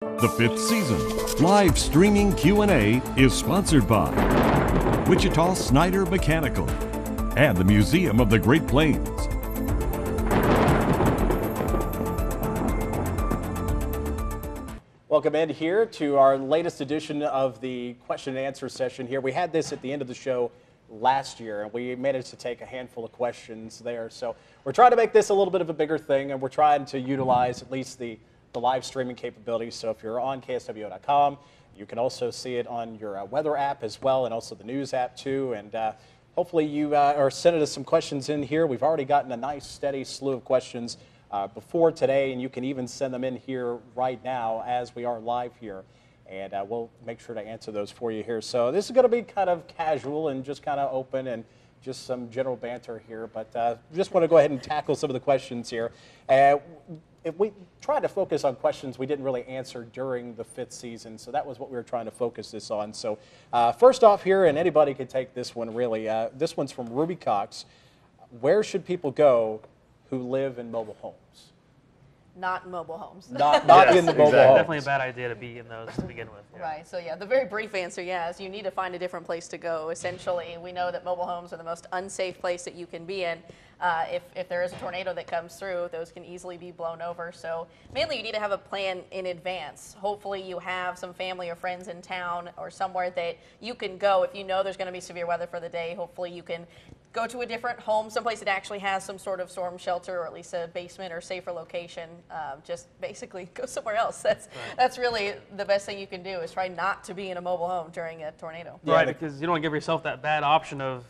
The fifth season, live streaming Q&A, is sponsored by Wichita Snyder Mechanical and the Museum of the Great Plains. Welcome in here to our latest edition of the question and answer session here. We had this at the end of the show last year, and we managed to take a handful of questions there. So we're trying to make this a little bit of a bigger thing, and we're trying to utilize at least the live streaming capabilities. So if you're on KSWO.com, you can also see it on your weather app as well, and also the news app too. And hopefully you are sending us some questions in here. We've already gotten a nice steady slew of questions before today, and you can even send them in here right now as we are live here. And we'll make sure to answer those for you here. So this is going to be kind of casual and just kind of open and just some general banter here. But just want to go ahead and tackle some of the questions here. If we tried to focus on questions we didn't really answer during the fifth season, so that was what we were trying to focus this on. So first off here, and anybody could take this one really, this one's from Ruby Cox. Where should people go who live in mobile homes? Not mobile homes. Not in the mobile homes. Definitely a bad idea to be in those to begin with. Yeah. Right, so yeah, the very brief answer, is you need to find a different place to go. Essentially, we know that mobile homes are the most unsafe place that you can be in. If there is a tornado that comes through, those can easily be blown over. So mainly you need to have a plan in advance. Hopefully you have some family or friends in town or somewhere that you can go. If you know there's going to be severe weather for the day, hopefully you can go to a different home, someplace that actually has some sort of storm shelter or at least a basement or safer location. Just basically go somewhere else. That's really the best thing you can do is try not to be in a mobile home during a tornado. Right, because you don't want to give yourself that bad option of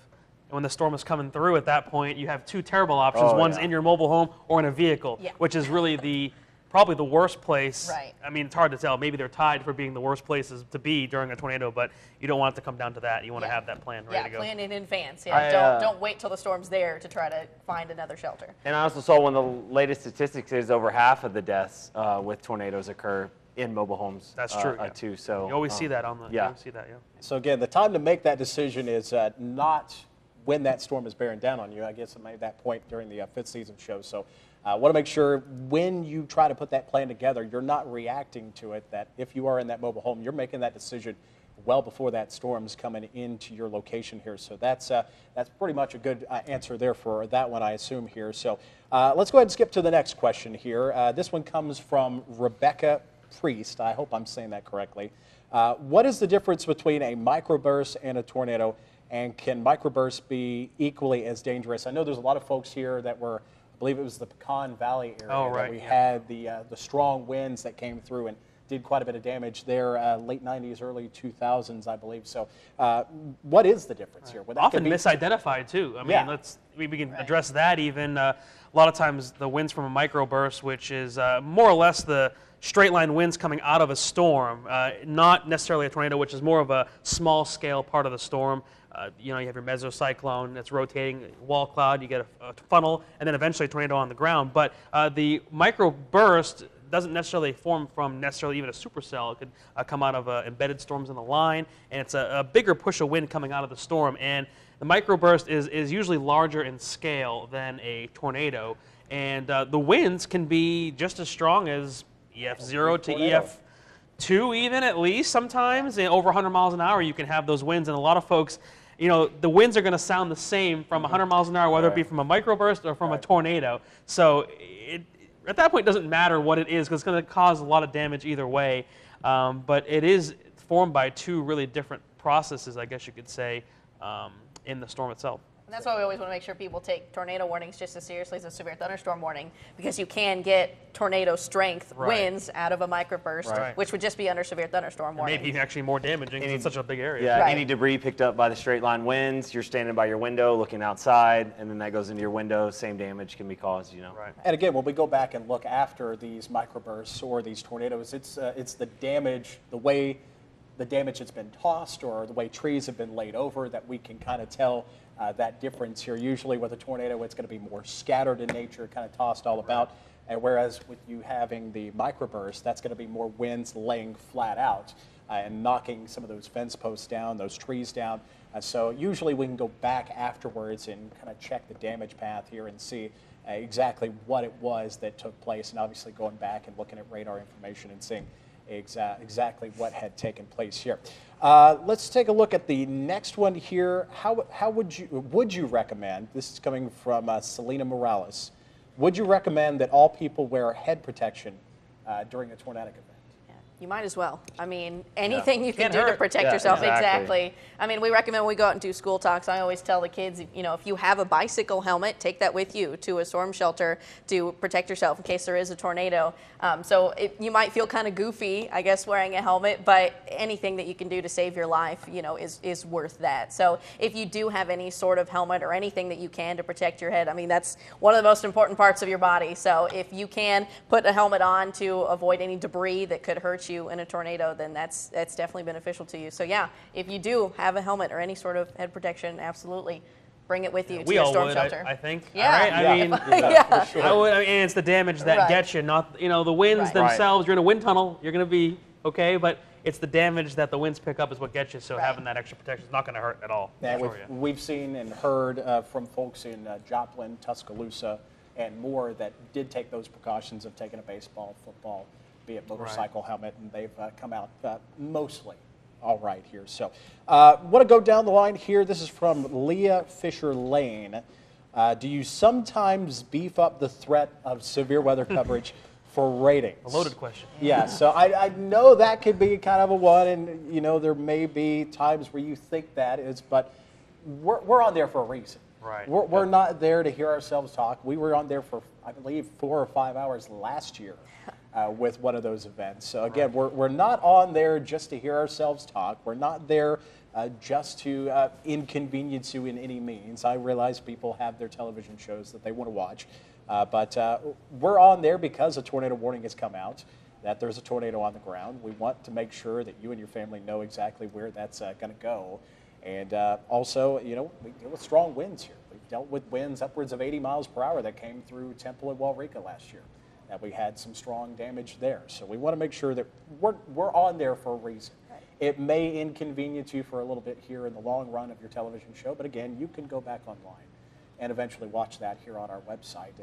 when the storm is coming through. At that point, you have two terrible options. One's in your mobile home or in a vehicle, which is really probably the worst place. Right. I mean, it's hard to tell. Maybe they're tied for being the worst places to be during a tornado, but you don't want it to come down to that. You want to have that plan ready to go. Plan in advance. Don't wait till the storm's there to try to find another shelter. And I also saw one of the latest statistics is over half of the deaths with tornadoes occur in mobile homes. That's true. Too. So you always see that on the. Yeah. You always see that. Yeah. So again, the time to make that decision is not when that storm is bearing down on you. I guess I made that point during the fifth season show. So I want to make sure when you try to put that plan together, you're not reacting to it, that if you are in that mobile home, you're making that decision well before that storm's coming into your location here. So that's pretty much a good answer there for that one, I assume here. So let's go ahead and skip to the next question here. This one comes from Rebecca Priest. I hope I'm saying that correctly. What is the difference between a microburst and a tornado? And can microbursts be equally as dangerous? I know there's a lot of folks here that were, I believe it was the Pecan Valley area that we had the strong winds that came through and did quite a bit of damage there, late 90s, early 2000s, I believe. So what is the difference here? Often misidentified too. I mean, we can address that even. A lot of times the winds from a microburst, which is more or less the straight line winds coming out of a storm, not necessarily a tornado, which is more of a small scale part of the storm. You have your mesocyclone that's rotating, wall cloud, you get a funnel, and then eventually a tornado on the ground. But the microburst doesn't necessarily form from necessarily even a supercell. It could come out of embedded storms in the line, and it's a bigger push of wind coming out of the storm. And the microburst is usually larger in scale than a tornado, and the winds can be just as strong as EF0 to EF2 even, at least sometimes. And over 100 miles an hour you can have those winds, and a lot of folks, the winds are going to sound the same from 100 miles an hour, whether it be from a microburst or from a tornado. So at that point, it doesn't matter what it is, because it's going to cause a lot of damage either way. But it is formed by two really different processes, I guess you could say, in the storm itself. And that's why we always want to make sure people take tornado warnings just as seriously as a severe thunderstorm warning, because you can get tornado strength winds out of a microburst, which would just be under severe thunderstorm warning. Maybe actually more damaging because it's such a big area. Yeah, any debris picked up by the straight line winds, you're standing by your window looking outside, and then that goes into your window, same damage can be caused, Right. And again, when we go back and look after these microbursts or these tornadoes, it's the damage, the way the damage has been tossed or the way trees have been laid over, that we can kind of tell that difference here. Usually with a tornado, it's going to be more scattered in nature, kind of tossed all about. And whereas with you having the microburst, that's going to be more winds laying flat out and knocking some of those fence posts down, those trees down. So usually we can go back afterwards and kind of check the damage path here and see exactly what it was that took place, and obviously going back and looking at radar information and seeing exactly what had taken place here. Let's take a look at the next one here. How would you recommend, this is coming from Selena Morales, would you recommend that all people wear head protection during a tornadic event? You might as well. I mean, anything you can Can't do to hurt. protect Yeah, yourself. exactly. I mean, we recommend when we go out and do school talks, I always tell the kids, you know, if you have a bicycle helmet, take that with you to a storm shelter to protect yourself in case there is a tornado. You might feel kind of goofy, I guess, wearing a helmet, but anything that you can do to save your life, you know, is worth that. So if you do have any sort of helmet or anything that you can to protect your head, I mean, that's one of the most important parts of your body. So if you can put a helmet on to avoid any debris that could hurt you in a tornado, then that's definitely beneficial to you. So yeah, if you do have a helmet or any sort of head protection, absolutely bring it with you to your storm shelter. I think. Yeah. Right? I mean, Yeah. For sure. I would, I mean, it's the damage that gets you, not, you know, the winds Right. themselves. You're in a wind tunnel, you're going to be okay, but it's the damage that the winds pick up is what gets you. So having that extra protection is not going to hurt at all. Yeah, for you. we've seen and heard from folks in Joplin, Tuscaloosa, and more that did take those precautions of taking a baseball, football, be it motorcycle helmet, and they've come out mostly all right here. So want to go down the line here. This is from Leah Fisher Lane. Do you sometimes beef up the threat of severe weather coverage for ratings? A loaded question. Yeah, so I know that could be kind of a one, and you know there may be times where you think that is, but we're on there for a reason. Right. We're not there to hear ourselves talk. We were on there for, I believe, 4 or 5 hours last year with one of those events. So again, we're not on there just to hear ourselves talk. We're not there just to inconvenience you in any means. I realize people have their television shows that they want to watch, but we're on there because a tornado warning has come out, that there's a tornado on the ground. We want to make sure that you and your family know exactly where that's going to go. And also, you know, we deal with strong winds here. We've dealt with winds upwards of 80 miles per hour that came through Temple and Waurika last year. That we had some strong damage there. So we want to make sure that we're on there for a reason. Right. It may inconvenience you for a little bit here in the long run of your television show, but again, you can go back online and eventually watch that here on our website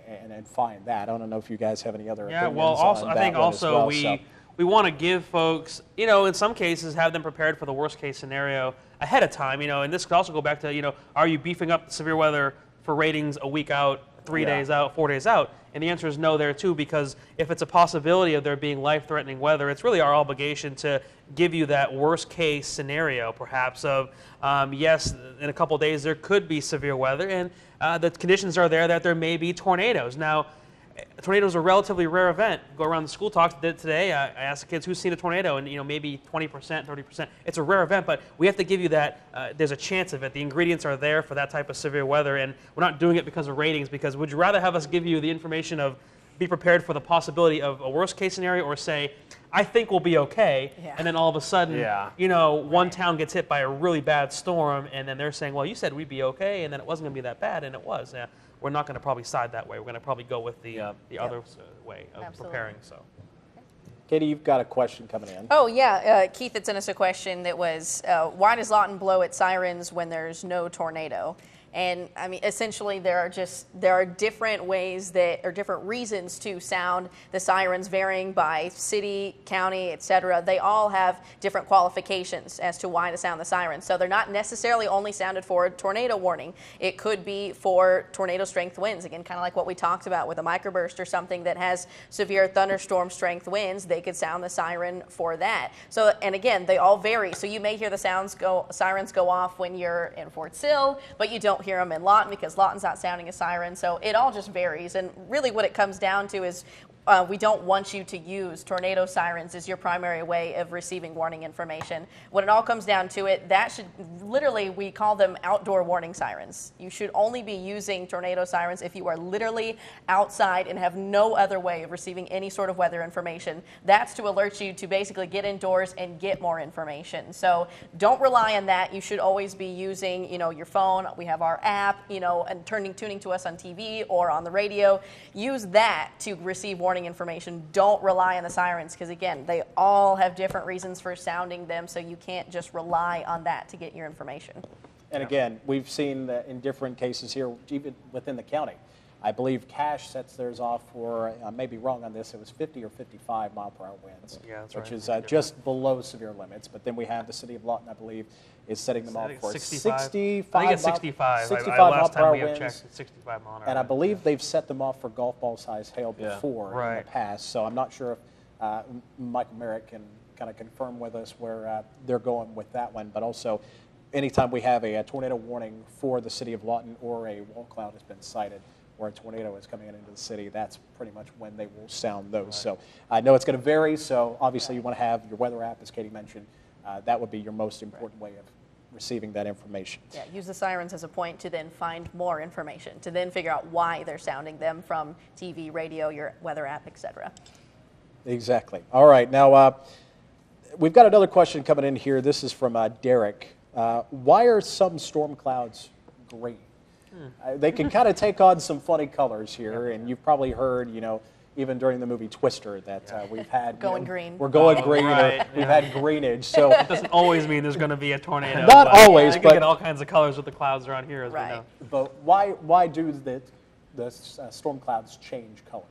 and find that. I don't know if you guys have any other opinions well, also, on I that think one also as well, we want to give folks, you know, in some cases, have them prepared for the worst case scenario ahead of time, you know, and this could also go back to, you know, are you beefing up severe weather for ratings a week out, 3 days out, 4 days out? And the answer is no there too, because if it's a possibility of there being life-threatening weather, it's really our obligation to give you that worst case scenario, perhaps, of yes, in a couple of days there could be severe weather, and the conditions are there that there may be tornadoes. Now, tornadoes are a relatively rare event. Go around the school talks today. I asked the kids who's seen a tornado, and you know, maybe 20%, 30%. It's a rare event, but we have to give you that. There's a chance of it. The ingredients are there for that type of severe weather, and we're not doing it because of ratings. Because would you rather have us give you the information of be prepared for the possibility of a worst case scenario, or say, I think we'll be okay, and then all of a sudden, you know, one town gets hit by a really bad storm, and then they're saying, well, you said we'd be okay, and then it wasn't going to be that bad, and it was. Yeah. We're not going to probably side that way. We're going to probably go with the other way of preparing. So, Katie, you've got a question coming in. Oh yeah, Keith had sent us a question that was, why does Lawton blow its sirens when there's no tornado? And I mean, essentially, there are different ways or different reasons to sound the sirens, varying by city, county, etc. They all have different qualifications as to why to sound the sirens. So they're not necessarily only sounded for a tornado warning. It could be for tornado strength winds. Again, kind of like what we talked about with a microburst or something that has severe thunderstorm strength winds. They could sound the siren for that. So, and again, they all vary. So you may hear the sirens go off when you're in Fort Sill, but you don't hear them in Lawton because Lawton's not sounding a siren. So it all just varies. And really what it comes down to is we don't want you to use tornado sirens as your primary way of receiving warning information. When it all comes down to it, that should literally, we call them outdoor warning sirens. You should only be using tornado sirens if you are literally outside and have no other way of receiving any sort of weather information. That's to alert you to basically get indoors and get more information. So don't rely on that. You should always be using, you know, your phone. We have our app, you know, and tuning to us on TV or on the radio. Use that to receive warning information. Don't rely on the sirens because, again, they all have different reasons for sounding them, so you can't just rely on that to get your information. And again, we've seen that in different cases here, even within the county. I believe Cache sets theirs off for, I may be wrong on this, it was 50 or 55 mile per hour winds, Yeah, that's which right. is just below severe limits. But then we have the city of Lawton, I believe, is setting them off for 65. 65. I think it's 65. 65 last mile per time hour we have winds. checked, it's 65 mile an hour. And I winds, believe yeah. they've set them off for golf ball size hail Yeah. before in Right. the past. So I'm not sure if Michael Merritt can kind of confirm with us where they're going with that one. But also, anytime we have a tornado warning for the city of Lawton or a wall cloud has been sighted or a tornado is coming into the city, that's pretty much when they will sound those. Right. So I know it's going to vary. So obviously you want to have your weather app, as Katie mentioned. That would be your most important way of receiving that information. Yeah, use the sirens as a point to then find more information, to then figure out why they're sounding them from TV, radio, your weather app, etc. Exactly. All right. Now, we've got another question coming in here. This is from Derek. Why are some storm clouds green? They can kind of take on some funny colors here, and you've probably heard, even during the movie Twister, that we've had Going green. We're going green. Right, Or we've had greenage. So It doesn't always mean there's going to be a tornado. Not but always, You can but- get all kinds of colors with the clouds around here, as we Right. know. but why do the storm clouds change colors?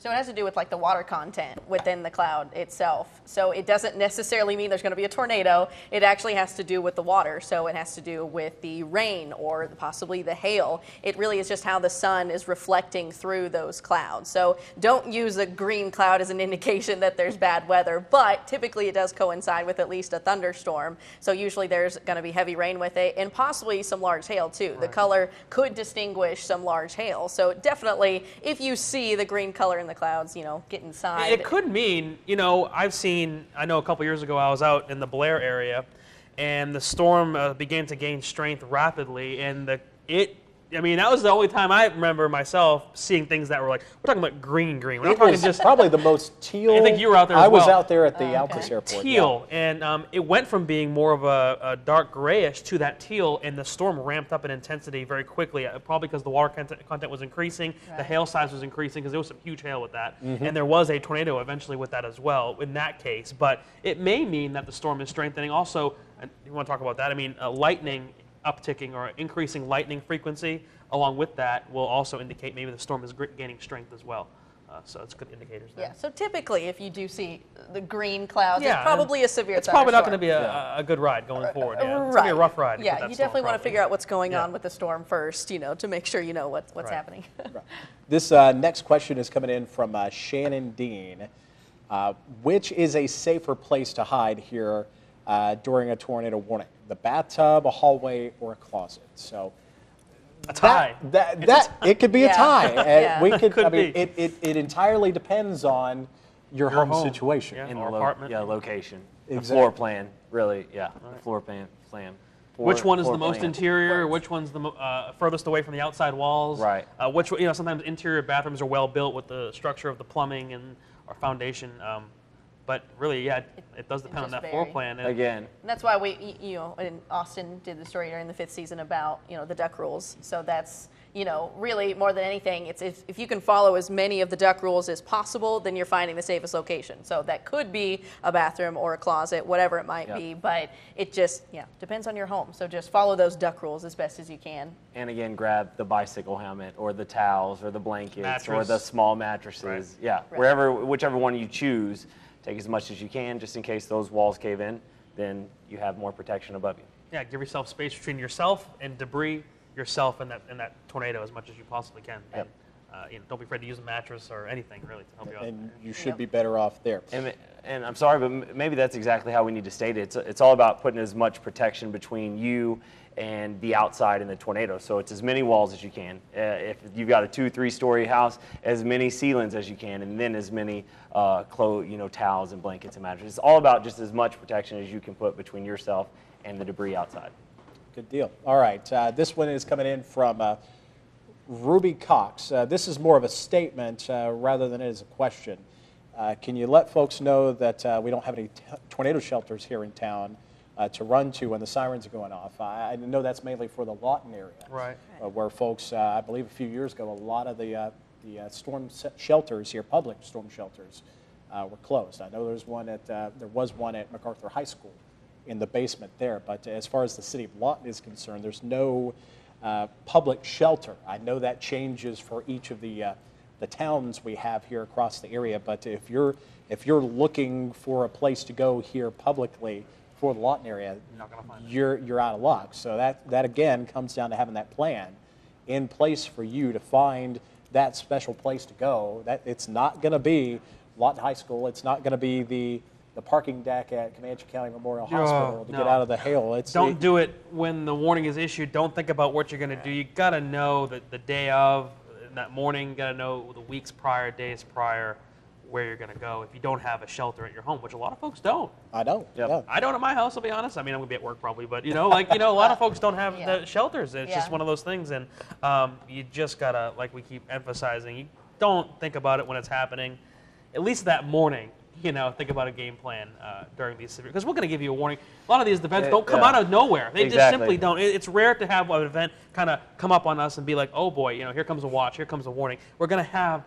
So it has to do with like the water content within the cloud itself. So it doesn't necessarily mean there's going to be a tornado. It actually has to do with the water. So it has to do with the rain or possibly the hail. It really is just how the sun is reflecting through those clouds. So don't use a green cloud as an indication that there's bad weather, but typically it does coincide with at least a thunderstorm. So usually there's going to be heavy rain with it and possibly some large hail too. The color could distinguish some large hail. So definitely if you see the green color in the clouds, get inside. It could mean, I know a couple years ago I was out in the Blair area, and the storm began to gain strength rapidly, and that was the only time I remember myself seeing things that were like, we're talking about green. We're not It talking was just probably the most teal. I think you were out there as I was well. out there at the Alcus Airport. teal, and it went from being more of a dark grayish to that teal, and the storm ramped up in intensity very quickly, probably because the water content was increasing, the hail size was increasing, because there was some huge hail with that, and there was a tornado eventually with that as well in that case. But it may mean that the storm is strengthening. Also, you want to talk about that, lightning upticking or increasing lightning frequency along with that will also indicate maybe the storm is gaining strength as well. So it's good indicators there. Yeah, so typically if you do see the green clouds, Yeah, it's probably a severe It's probably not going to thunderstorm. be a good ride going forward. Yeah. It's going to Right. be a rough ride. Yeah, you definitely want to figure out what's going Yeah. on with the storm first, to make sure you know what's Right. happening. This next question is coming in from Shannon Dean. Which is a safer place to hide here during a tornado warning? The bathtub, a hallway, or a closet? So a tie. It could be a tie. And Yeah. we could. Could be. It entirely depends on your home situation. Yeah. In Or the apartment. location. The Exactly. floor plan, really, the floor plan. Which one is the Floor most plan. interior? Which one's the furthest away from the outside walls? Right. Sometimes interior bathrooms are well built with the structure of the plumbing and or foundation. But really, it does depend on just that floor vary. plan. Again, And that's why in Austin did the story during the 5th season about, the duck rules. So that's, really more than anything, it's if you can follow as many of the duck rules as possible, then you're finding the safest location. So that could be a bathroom or a closet, whatever it might be, but it just, depends on your home. So just follow those duck rules as best as you can. and again, grab the bicycle helmet or the towels or the blankets or Mattress. the small mattresses. Right. Yeah, whichever one you choose, take as much as you can just in case those walls cave in, then you have more protection above you. Yeah, give yourself space between yourself and debris, yourself and that tornado as much as you possibly can. Yep. And don't be afraid to use a mattress or anything really to help you out. And you should be better off there. And I'm sorry, but maybe that's exactly how we need to state it. It's all about putting as much protection between you and the outside in the tornado. So it's as many walls as you can. If you've got a 2-3 story house, as many ceilings as you can, and then as many towels and blankets and mattresses. It's all about just as much protection as you can put between yourself and the debris outside. Good deal. All right. This one is coming in from Ruby Cox. This is more of a statement rather than it is a question. Can you let folks know that we don't have any tornado shelters here in town to run to when the sirens are going off? I know that's mainly for the Lawton area, Right. Where folks, I believe a few years ago, a lot of the storm shelters here, public storm shelters, were closed. I know there was one at MacArthur High School in the basement there, but as far as the city of Lawton is concerned, there's no public shelter. I know that changes for each of the towns we have here across the area, but if you're looking for a place to go here publicly for the Lawton area, you're out of luck. So that again comes down to having that plan in place for you to find that special place to go. That it's not going to be Lawton High School. It's not going to be the parking deck at Comanche County Memorial Hospital to get out of the hail. Don't do it when the warning is issued. Don't think about what you're going to do. You got to know that the day of, that morning, got to know the weeks prior, days prior, where you're going to go if you don't have a shelter at your home, which a lot of folks don't. I don't. Yep. Yeah. I don't at my house, I'll be honest. I mean, I'm going to be at work probably, but, a lot of folks don't have the shelters. It's just one of those things, and you just got to, like we keep emphasizing, you don't think about it when it's happening. At least that morning, think about a game plan during these severe, because we're going to give you a warning. A lot of these events don't come out of nowhere. They just simply don't. It's rare to have an event kind of come up on us and be like, oh boy, here comes a watch, here comes a warning. We're going to have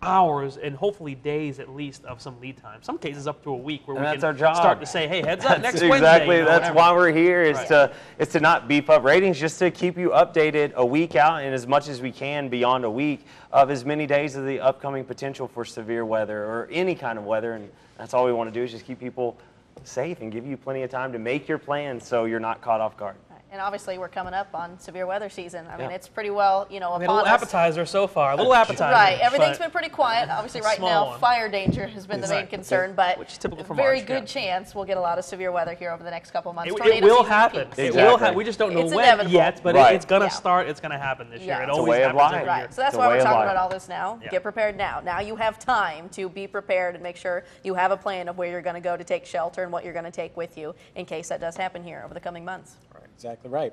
hours and hopefully days at least of some lead time. Some cases up to a week where we can start to say, hey, heads up next Wednesday. Exactly. That's why we're here is to not beef up ratings, just to keep you updated a week out and as much as we can beyond a week of as many days of the upcoming potential for severe weather or any kind of weather. And that's all we want to do is just keep people safe and give you plenty of time to make your plans so you're not caught off guard. And obviously, we're coming up on severe weather season. I mean, it's pretty well, we upon had a little appetizer so far, a little appetizer. Right. Everything's been pretty quiet. Obviously, right now, one. fire danger has been the main concern, but which is typical for very March, good chance we'll get a lot of severe weather here over the next couple of months. It will happen. It will happen. We just don't know It's when inevitable. yet, but it's going to start. It's going to happen this year. It It's a always way of happens life. every year. Right. So that's It's a why way we're of talking life. about all this now. Yeah. Get prepared now. Now you have time to be prepared and make sure you have a plan of where you're going to go to take shelter and what you're going to take with you in case that does happen here over the coming months. Right. Exactly right.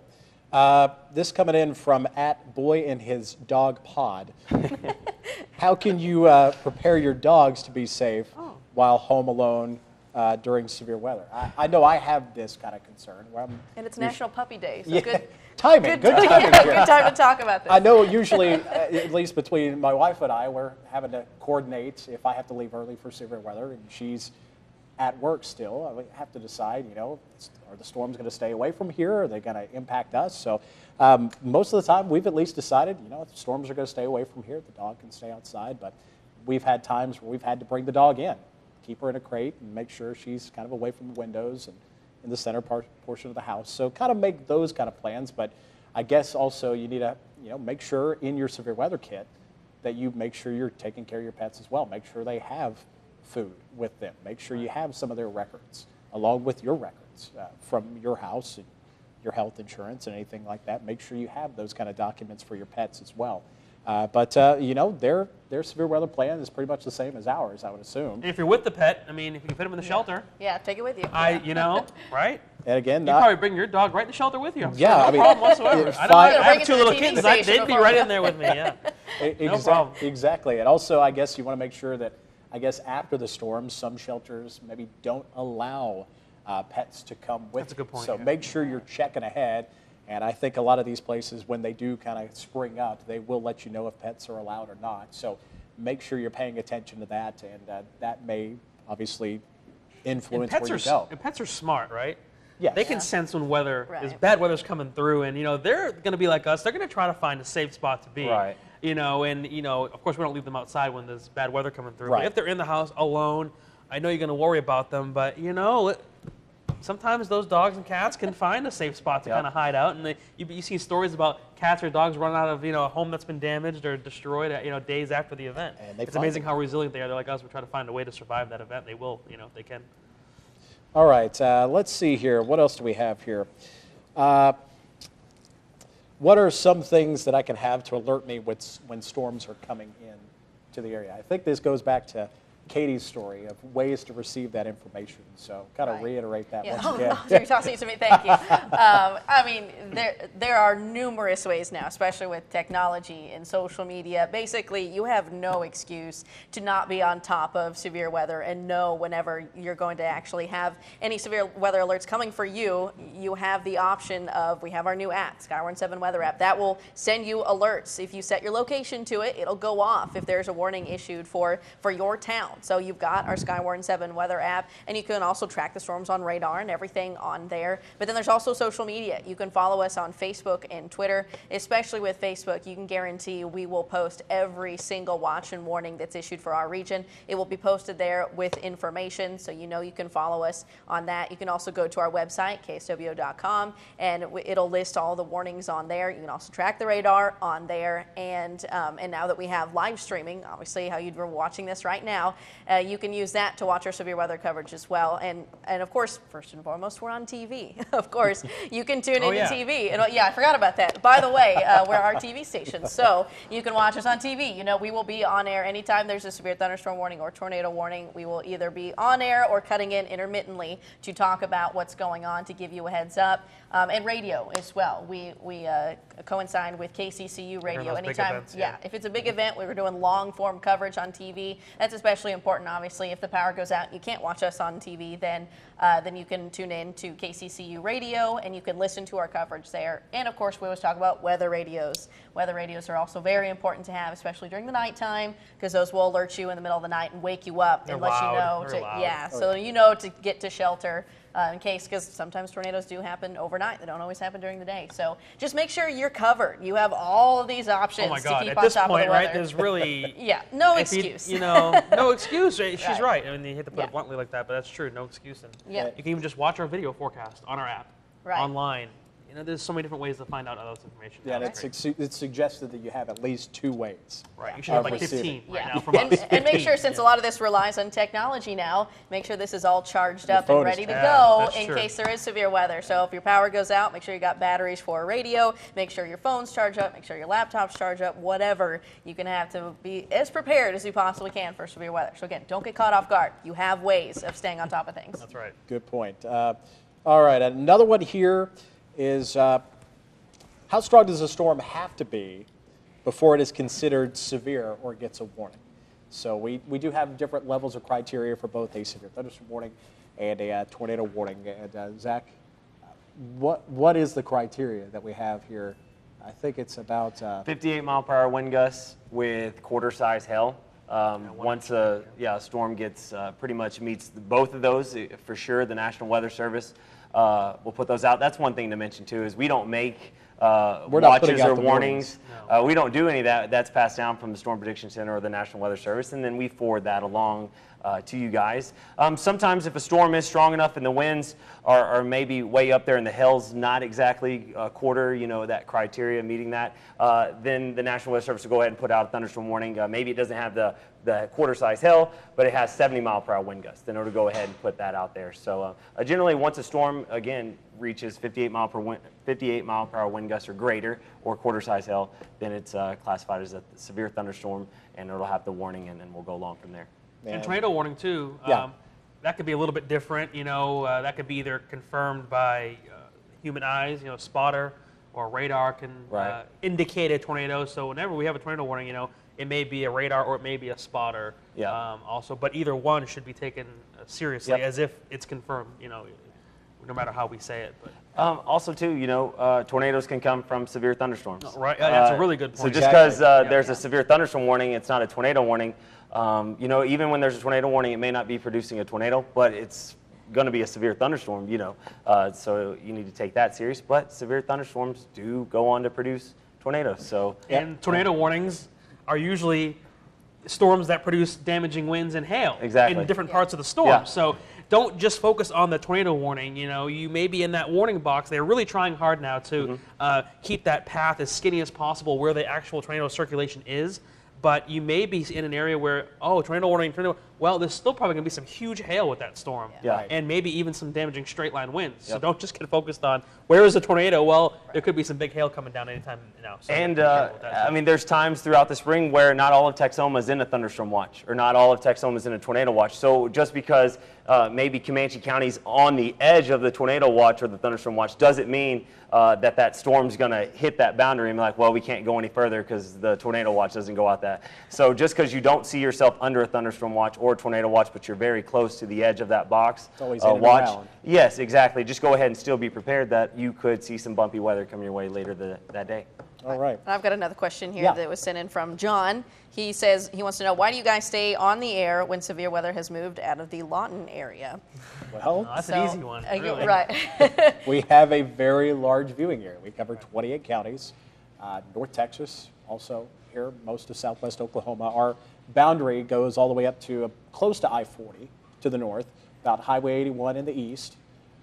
This coming in from @BoyAndHisDogPod. How can you prepare your dogs to be safe while home alone during severe weather? I know I have this kind of concern. And it's National Puppy Day, so Yeah. good Timing. Good timing. yeah, here. good time to talk about this. I know usually, at least between my wife and I, we're having to coordinate if I have to leave early for severe weather and she's at work still. I have to decide, are the storms going to stay away from here? Are they going to impact us? So most of the time we've at least decided, if the storms are going to stay away from here, the dog can stay outside. But we've had times where we've had to bring the dog in, keep her in a crate and make sure she's kind of away from the windows and in the center portion of the house. So kind of make those kind of plans. But I guess also you need to, make sure in your severe weather kit that you make sure you're taking care of your pets as well. Make sure they have food with them. Make sure you have some of their records along with your records from your house and your health insurance and anything like that. Make sure you have those kind of documents for your pets as well. But their severe weather plan is pretty much the same as ours, I would assume. And if you're with the pet, if you can fit them in the shelter. Yeah, take it with you. Right? And again, you probably bring your dog right in the shelter with you. I'm Yeah, sure. No problem whatsoever. I have 2 little kittens. They'd be right in there with me. Yeah. No problem. Exactly. And also, I guess you want to make sure that, after the storm, some shelters maybe don't allow pets to come with. That's a good point. So make sure you're checking ahead. And I think a lot of these places, when they do kind of spring up, they will let you know if pets are allowed or not. So make sure you're paying attention to that, and that may obviously influence where you go. And pets are smart, right? Yes. They can sense when bad weather's coming through, and they're going to be like us. They're going to try to find a safe spot to be. Right. Of course we don't leave them outside when there's bad weather coming through. Right. But if they're in the house alone, I know you're going to worry about them, but sometimes those dogs and cats can find a safe spot to kind of hide out. And you see stories about cats or dogs running out of a home that's been damaged or destroyed days after the event. And it's amazing how resilient they are. They're like us. We try to find a way to survive that event. They will, if they can. All right, let's see here. What else do we have here? What are some things that I can have to alert me when storms are coming in to the area? I think this goes back to Katie's story of ways to receive that information. So kind of reiterate that once again. You're tossing it to me, thank you. There are numerous ways now, especially with technology and social media. Basically, you have no excuse to not be on top of severe weather and know whenever you're going to actually have any severe weather alerts coming for you. You have the option of, we have our new app, Skywarn 7 Weather app, that will send you alerts. If you set your location to it, it'll go off if there's a warning issued for your town. around. So you've got our Skywarn 7 weather app, and you can also track the storms on radar and everything on there. But then there's also social media. You can follow us on Facebook and Twitter, especially with Facebook. You can guarantee we will post every single watch and warning that's issued for our region. It will be posted there with information, so you know you can follow us on that. You can also go to our website, KSWO.com, and it'll list all the warnings on there. You can also track the radar on there, and now that we have live streaming, obviously how you're watching this right now, you can use that to watch our severe weather coverage as well. And of course, first and foremost, we're on TV. Of course, you can tune into TV. And, yeah, I forgot about that. By the way, we're our TV station, so you can watch us on TV. You know, we will be on air anytime there's a severe thunderstorm warning or tornado warning. We will either be on air or cutting in intermittently to talk about what's going on, to give you a heads up. And radio as well. We coincide with KCCU radio anytime. Events, if it's a big event, we were doing long form coverage on TV. That's especially important, obviously. If the power goes out, you can't watch us on TV, then you can tune in to KCCU radio and you can listen to our coverage there. And of course, we always talk about weather radios. Weather radios are also very important to have, especially during the nighttime, because those will alert you in the middle of the night and wake you up and let you know so you know to get to shelter. In case, because sometimes tornadoes do happen overnight. They don't always happen during the day. So just make sure you're covered. You have all of these options to keep on top of the weather. At this point, right, there's really... no excuse. No excuse. She's right. I mean, you hate to put it bluntly like that, but that's true. No excuse. And you can even just watch our video forecast on our app, online. You know, there's so many different ways to find out all this information. Yeah, it's suggested that you have at least 2 ways. Right, you should have like 15 right now from us. And make sure, since a lot of this relies on technology now, make sure this is all charged up and ready to go in case there is severe weather. So if your power goes out, make sure you got batteries for a radio, make sure your phone's charged up, make sure your laptop's charged up, whatever. You can have to be as prepared as you possibly can for severe weather. So again, don't get caught off guard. You have ways of staying on top of things. That's right. Good point. All right, another one here is how strong does a storm have to be before it is considered severe or gets a warning? So we do have different levels of criteria for both a severe thunderstorm warning and a tornado warning. And Zach, what is the criteria that we have here? I think it's about 58-mile-per-hour wind gusts with quarter-size hail. Once a storm gets pretty much meets both of those, for sure, the National Weather Service we'll put those out. That's one thing to mention too, is we don't make watches or warnings. No. We don't do any of that. That's passed down from the Storm Prediction Center or the National Weather Service, and then we forward that along to you guys. Sometimes if a storm is strong enough and the winds are maybe way up there and the hail's not exactly a quarter, that criteria meeting that, then the National Weather Service will go ahead and put out a thunderstorm warning. Maybe it doesn't have the quarter-size hail, but it has 70-mile-per-hour wind gusts. Then it'll go ahead and put that out there. So generally, once a storm, again, reaches 58-mile-per-hour wind gusts or greater, or quarter-size hail, then it's classified as a severe thunderstorm, and it'll have the warning, and then we'll go along from there. And tornado warning too. That could be a little bit different. That could be either confirmed by human eyes, spotter, or radar can indicate a tornado. So whenever we have a tornado warning, it may be a radar or it may be a spotter. Also, but either one should be taken seriously as if it's confirmed. No matter how we say it. But also too, tornadoes can come from severe thunderstorms. Right. That's a really good point. So just because there's a severe thunderstorm warning, it's not a tornado warning. Even when there's a tornado warning, it may not be producing a tornado, but it's going to be a severe thunderstorm. So you need to take that serious. But severe thunderstorms do go on to produce tornadoes. So and tornado warnings are usually storms that produce damaging winds and hail in different parts of the storm. So don't just focus on the tornado warning. You may be in that warning box. They're really trying hard now to keep that path as skinny as possible where the actual tornado circulation is. But you may be in an area where, tornado warning, well, there's still probably going to be some huge hail with that storm. And maybe even some damaging straight line winds. So don't just get focused on, where is the tornado? Well, there could be some big hail coming down anytime now. So and there's times throughout the spring where not all of Texoma is in a thunderstorm watch, or not all of Texoma is in a tornado watch. So just because maybe Comanche County's on the edge of the tornado watch or the thunderstorm watch doesn't mean that storm's going to hit that boundary and be like, well, we can't go any further because the tornado watch doesn't go out that. So just because you don't see yourself under a thunderstorm watch or a tornado watch, but you're very close to the edge of that box, it's always watch. Around. Yes, exactly. Just go ahead and still be prepared that you could see some bumpy weather come your way later that day. All right. And I've got another question here Yeah. that was sent in from John. He says he wants to know, why do you guys stay on the air when severe weather has moved out of the Lawton area? Well, That's an easy one. Really. Right. we have a very large viewing area. We cover 28 counties. North Texas, also here, most of southwest Oklahoma. Our boundary goes all the way up to close to I-40 to the north, about Highway 81 in the east,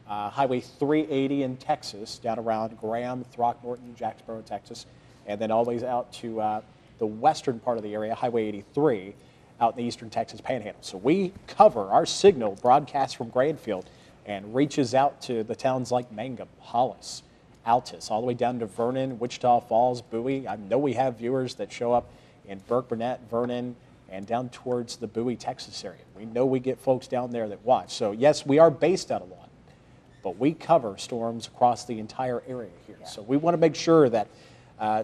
Highway 380 in Texas, down around Graham, Throckmorton, Jacksboro, Texas, and then all the way out to the western part of the area, Highway 83, out in the eastern Texas Panhandle. So we cover, our signal broadcasts from Granfield and reaches out to the towns like Mangum, Hollis, Altus, all the way down to Vernon, Wichita Falls, Bowie. I know we have viewers that show up in Burke, Burnett, Vernon, and down towards the Bowie, Texas area. We know we get folks down there that watch. So yes, we are based out of Lawton, but we cover storms across the entire area here. Yeah. So we want to make sure that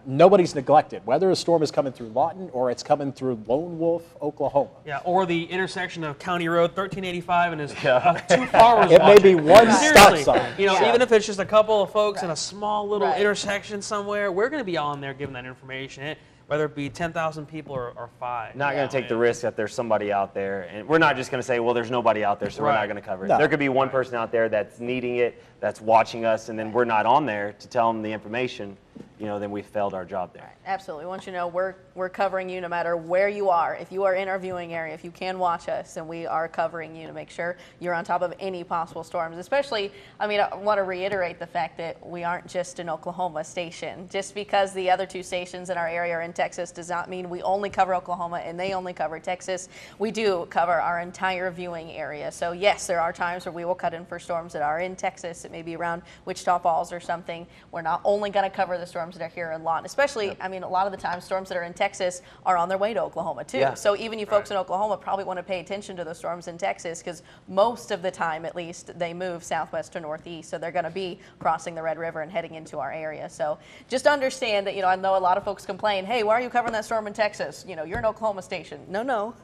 nobody's neglected, whether a storm is coming through Lawton or it's coming through Lone Wolf, Oklahoma. Yeah, or the intersection of County Road 1385 and is 2 cars. It may be one stop sign. You know, even if it's just a couple of folks in a small little Right. intersection somewhere, we're going to be on there giving that information. Whether it be 10,000 people or 5. Not going to take the risk that there's somebody out there, and we're not just going to say, well, there's nobody out there, so we're not going to cover it. No. There could be one person out there that's needing it, that's watching us, and then we're not on there to tell them the information. You know, then we failed our job there. Absolutely. We want you to know we're covering you no matter where you are. If you are in our viewing area, if you can watch us, then we are covering you to make sure you're on top of any possible storms. Especially, I mean, I want to reiterate the fact that we aren't just an Oklahoma station. Just because the other 2 stations in our area are in Texas does not mean we only cover Oklahoma and they only cover Texas. We do cover our entire viewing area. So yes, there are times where we will cut in for storms that are in Texas. It may be around Wichita Falls or something. We're not only going to cover the storms that are here in Lawton. Especially, I mean, a lot of the time storms that are in Texas are on their way to Oklahoma too. Yeah. So even you folks in Oklahoma probably want to pay attention to the storms in Texas, because most of the time, at least, they move southwest to northeast. So they're going to be crossing the Red River and heading into our area. So just understand that, you know, I know a lot of folks complain, hey, why are you covering that storm in Texas? You know, you're an Oklahoma station. No.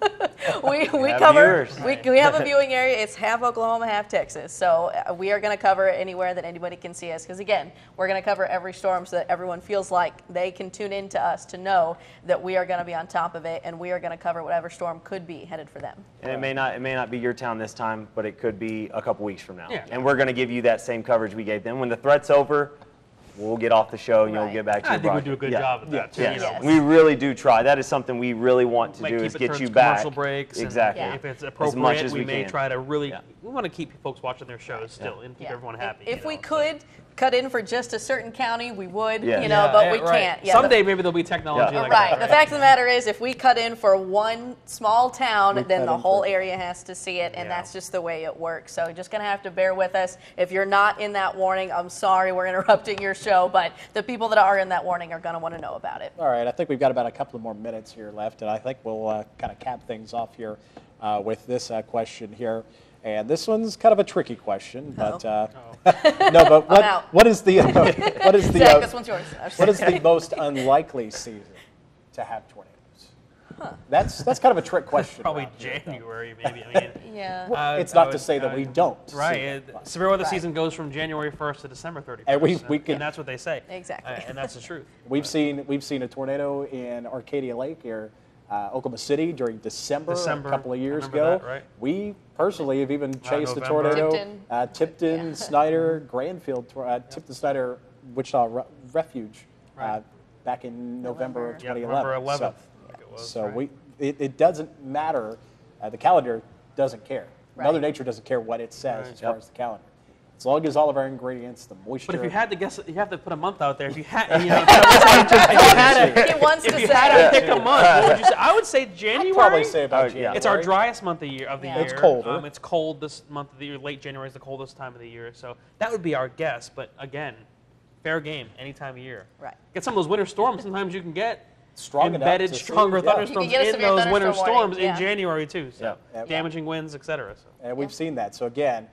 we cover, we have a viewing area. It's half Oklahoma, half Texas. So we are going to cover anywhere that anybody can see us, because again, we're going to cover every storm so that everyone feels like they can tune in to us to know that we are going to be on top of it, and we are going to cover whatever storm could be headed for them. And it may not be your town this time, but it could be a couple weeks from now. Yeah. And we're going to give you that same coverage we gave them. When the threat's over, we'll get off the show and you'll Right. get back to I your think we broadcast. do a good job of that too. Yes. You know, Yes. We really do try. That is something we really want to might do, keep is it get towards you back. commercial breaks. and Exactly. Yeah. If it's As much appropriate, as we we may can. try to really. Yeah. We want to keep folks watching their shows still and keep Yeah. everyone happy. If you we know, so. could cut in for just a certain county, we would, Yeah. you know, but we right. can't. Yeah, Someday maybe there'll be technology Yeah. like Right. that. The fact of the matter is, if we cut in for one small town, We then cut the in whole for- area has to see it, and Yeah. that's just the way it works. So you're just going to have to bear with us. If you're not in that warning, I'm sorry we're interrupting your show, but the people that are in that warning are going to want to know about it. All right, I think we've got about a couple of more minutes here left, and I think we'll kind of cap things off here with this question here. And this one's kind of a tricky question, but no, but out. what is the what is the Zach, this one's yours. what is the most unlikely season to have tornadoes? That's kind of a trick question. Probably around here, though. January, maybe. I mean, Yeah. It's I not to would- say that we don't. see Right. it, but- Severe weather Right. season goes from January 1st to December 31st. And we can- and that's what they say. Exactly. And that's the truth. We've seen a tornado in Arcadia Lake or Oklahoma City during December a couple of I years remember ago. that, right. We personally have even chased a November. tornado. Tipton, Snyder, Granfield, Tipton, Snyder, Wichita Refuge Right. back in November of Yeah, 2011. November 11th. So, I think it was, so right. it doesn't matter. The calendar doesn't care. Right. Mother Nature doesn't care what it says Right. as far as the calendar. As long as all of our ingredients, the moisture. But if you had to guess, you have to put a month out there. If you had, you know, if He wants you to had say. to pick a month, what would you say? I would say January. I'd probably say about yeah. January. It's our driest month of the year. Yeah. It's colder. It's cold this month of the year. Late January is the coldest time of the year. So that would be our guess. But again, fair game any time of year. Right. Get some of those winter storms. Sometimes you can get Strong enough embedded, to see- stronger yeah. thunderstorms You can get a in severe those winter thunderstorm warning, storms yeah. in January too. So Yeah. damaging winds, etc. So. And we've seen that. So again,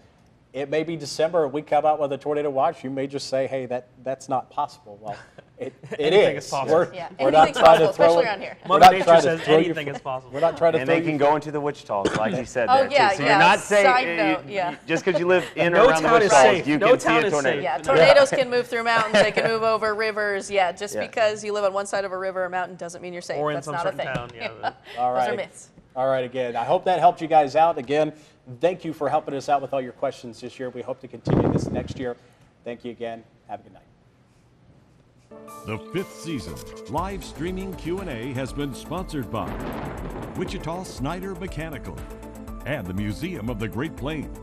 it may be December and we come out with a tornado watch. You may just say, hey, that's not possible. Well, it Anything is. is possible. We're not trying to throw especially around here. Mother Nature says anything is possible. We're not trying to And throw they can go into the Wichita, like you said. Oh, there, yeah, too. So yeah. you're not Side saying note, yeah. just because you live in or No around the town is Wichita, safe. you No can see town a is tornado. safe. Yeah, tornadoes can move through mountains. They can move over rivers. Yeah, just Yeah. because you live on one side of a river or mountain doesn't mean you're safe. Or in That's some not a certain thing. town. Yeah. All right. Those are myths. All right, again, I hope that helped you guys out. Again, thank you for helping us out with all your questions this year. We hope to continue this next year. Thank you again. Have a good night. The 5th season live streaming Q&A has been sponsored by Wichita Snyder Mechanical and the Museum of the Great Plains.